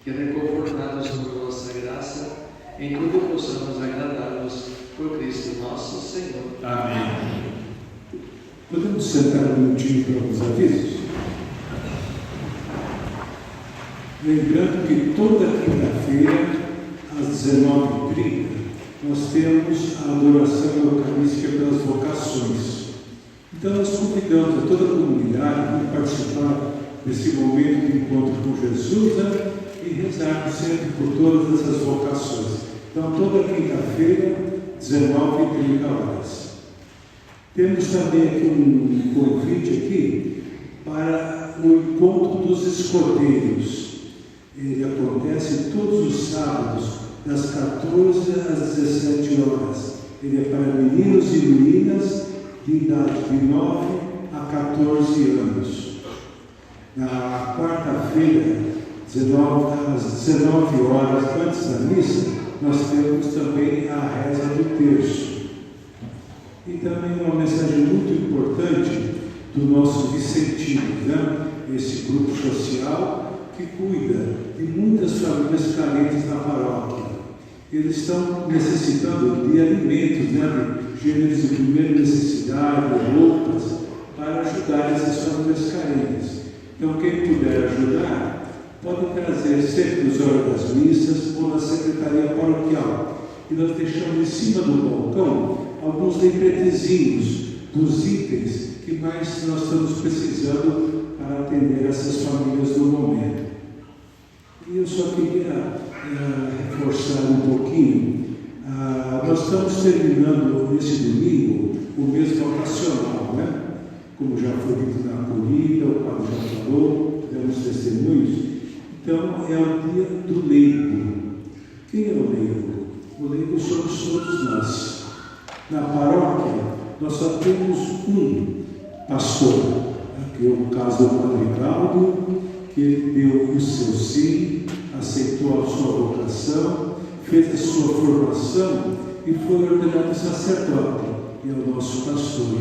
que reconfortados por vossa graça, em tudo possamos agradar-vos por Cristo nosso Senhor. Amém. Podemos sentar um minutinho para alguns avisos? Lembrando que toda quinta-feira, às 19h30, nós temos a adoração eucarística pelas vocações. Então, nós convidamos a toda a comunidade a participar desse momento de encontro com Jesus, né? E rezar sempre por todas essas vocações. Então, toda quinta-feira, 19h30. Temos também aqui um convite aqui para o encontro dos escoteiros. Ele acontece todos os sábados, das 14 às 17 horas. Ele é para meninos e meninas de idade de 9 a 14 anos. Na quarta-feira, às 19 horas, antes da missa, nós temos também a reza do terço. E também uma mensagem muito importante do nosso Vicentino, né? Esse grupo social que cuida de muitas famílias carentes na paróquia. Eles estão necessitando de alimentos, né? De gêneros de primeira necessidade, roupas, para ajudar essas famílias carentes. Então, quem puder ajudar, pode trazer sempre nos horas das missas ou na secretaria paroquial. E nós deixamos em cima do balcão alguns lembretezinhos dos itens que mais nós estamos precisando para atender essas famílias no momento. E eu só queria reforçar um pouquinho. Nós estamos terminando esse domingo o mês vocacional, né? Como já foi dito na acolhida, o padre já falou, demos testemunhos. Então, é o dia do leigo. Quem é o leigo? O leigo somos todos nós. Na paróquia, nós só temos um pastor, que é o caso do Padre Cláudio, que ele deu o seu sim, aceitou a sua vocação, fez a sua formação e foi ordenado sacerdote, e é o nosso pastor.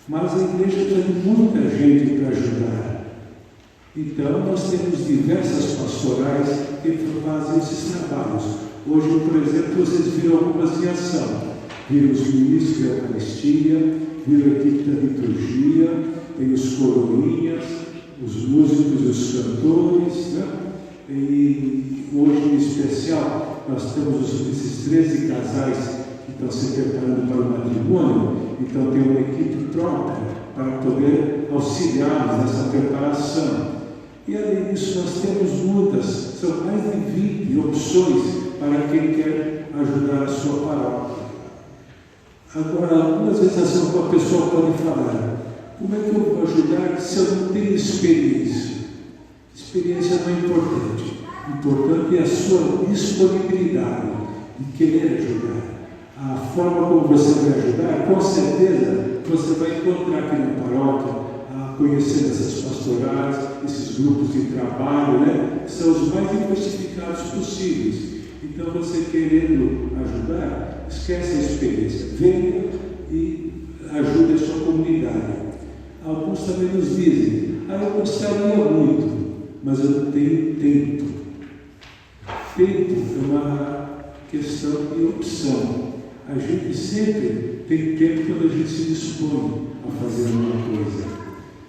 Mas a igreja tem muita gente para ajudar. Então, nós temos diversas pastorais que fazem esses trabalhos. Hoje, por exemplo, vocês viram algumas em ação. Viram os ministros da Eucaristia, viram a equipe da liturgia, tem os coroinhas, os músicos e os cantores, né? E hoje, em especial, nós temos esses 13 casais que estão se preparando para o matrimônio. Então, tem uma equipe própria para poder auxiliá-los nessa preparação. E, além disso, nós temos muitas, são mais de 20 opções para quem quer ajudar a sua paróquia. Agora, algumas vezes a pessoa pode falar: como é que eu vou ajudar se eu não tenho experiência? Experiência não é importante. Importante é a sua disponibilidade de querer ajudar. A forma como você vai ajudar, com certeza, você vai encontrar aqui na paróquia, conhecendo essas pastorais, esses grupos de trabalho, né? Que são os mais diversificados possíveis. Então, você querendo ajudar, esquece a experiência, venha e ajude a sua comunidade. Alguns também nos dizem: eu gostaria muito, mas eu não tenho tempo. Tempo é uma questão de opção. A gente sempre tem tempo quando a gente se dispõe a fazer alguma coisa.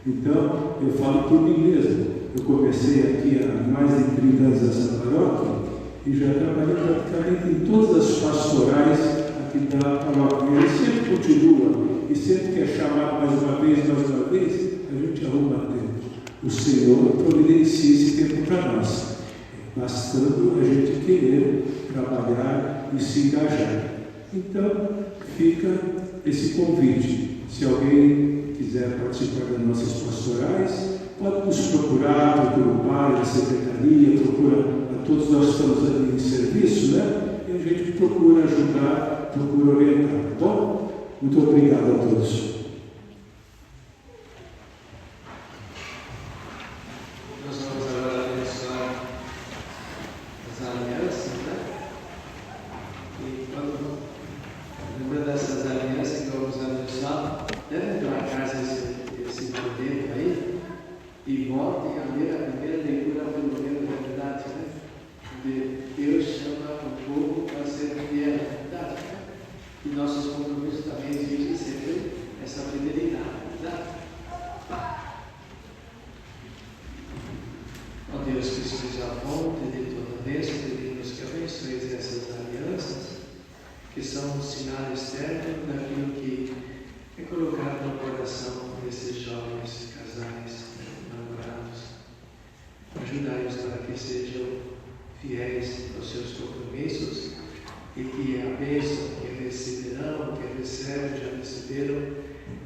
Então, eu falo por mim mesmo. Eu comecei aqui há mais de 30 anos nessa paróquia e já trabalhei praticamente em todas as pastorais aqui da paróquia. Ele sempre continua, e sempre que é chamado mais uma vez, a gente arruma tempo. O Senhor providencia esse tempo para nós, bastando a gente querer trabalhar e se engajar. Então, fica esse convite. Se alguém quiser participar das nossas pastorais, pode nos procurar, procura o padre, a secretaria, procura a todos. Nós estamos ali em serviço, né? E a gente procura ajudar, procura orientar, tá bom? Muito obrigado a todos. Nós vamos agora abençoar as alianças, né? E quando lembrando dessas alianças que vamos abençoar, devem para casa esse modelo aí e voltem a ler a primeira leitura pelo livro da verdade, né? Deus, que sois a fonte de toda bênção, pedimos que abençoeis essas alianças, que são um sinal externo daquilo que é colocado no coração desses jovens casais, namorados. Ajudai-os para que sejam fiéis aos seus compromissos e que a bênção que receberão, que recebem, já receberam,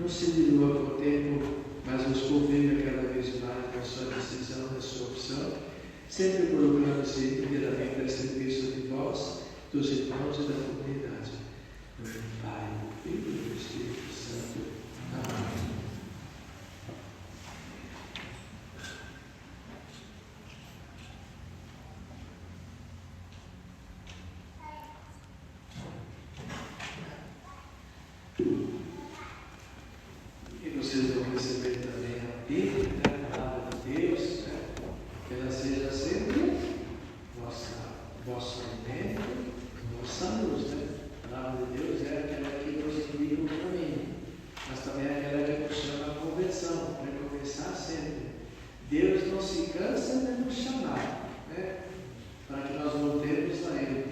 não se dilua com o tempo, mas os convida cada vez mais na sua decisão, na sua opção, sempre colocando-se inteiramente a serviço de vós, dos irmãos e da comunidade. No nome do Pai, do Filho e do Espírito Santo. Amém. E vocês vão receber também a Bíblia, a palavra de Deus, que ela seja sempre vosso alimento, vossa luz. A palavra de Deus é aquela que nos indica o caminho, mas também é aquela que nos chama a conversão, recomeçar sempre. Deus não se cansa de nos chamar, para que nós voltemos a Ele.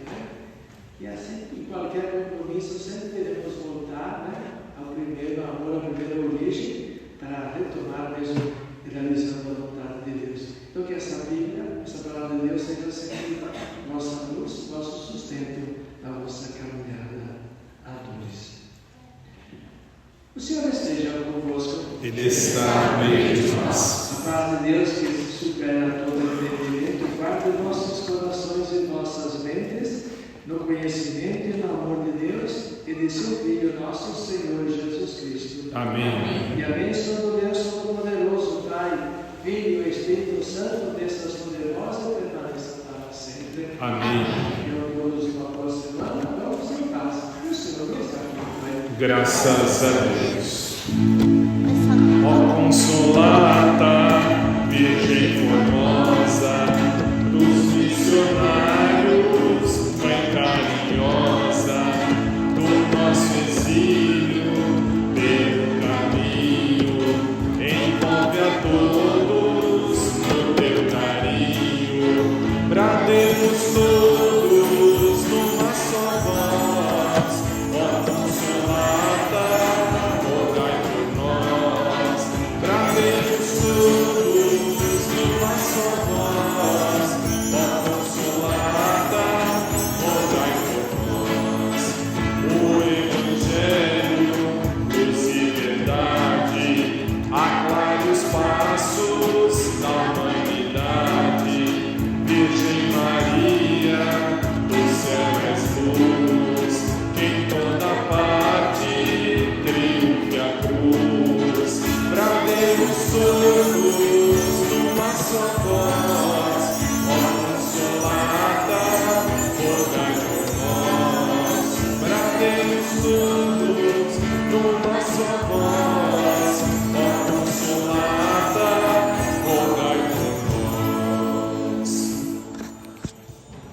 E assim, em qualquer compromisso, sempre teremos voltar ao primeiro amor, à primeira origem, para retomar mesmo realizando a vontade de Deus. Então, que essa Bíblia, essa palavra de Deus, seja sempre nossa luz, nosso sustento na nossa caminhada a dois. O Senhor esteja convosco. Ele está no meio de nós. A paz de Deus, que supera todo entendimento, guarde nossos corações e nossas mentes no conhecimento e no amor de Deus e de seu Filho, nosso Senhor Jesus Cristo. Amém. E a bênção do Deus Todo-Poderoso, Pai, Filho e Espírito Santo, destas poderosas permaneça para sempre. Amém. E todos uma boa semana, vamos em paz. E o Senhor está com Graças a Deus. Ó Consolata, Virgem formosa, dos missionários, Mãe carinhosa, do nosso exílio, pelo caminho, envolve a todos no teu carinho, brademos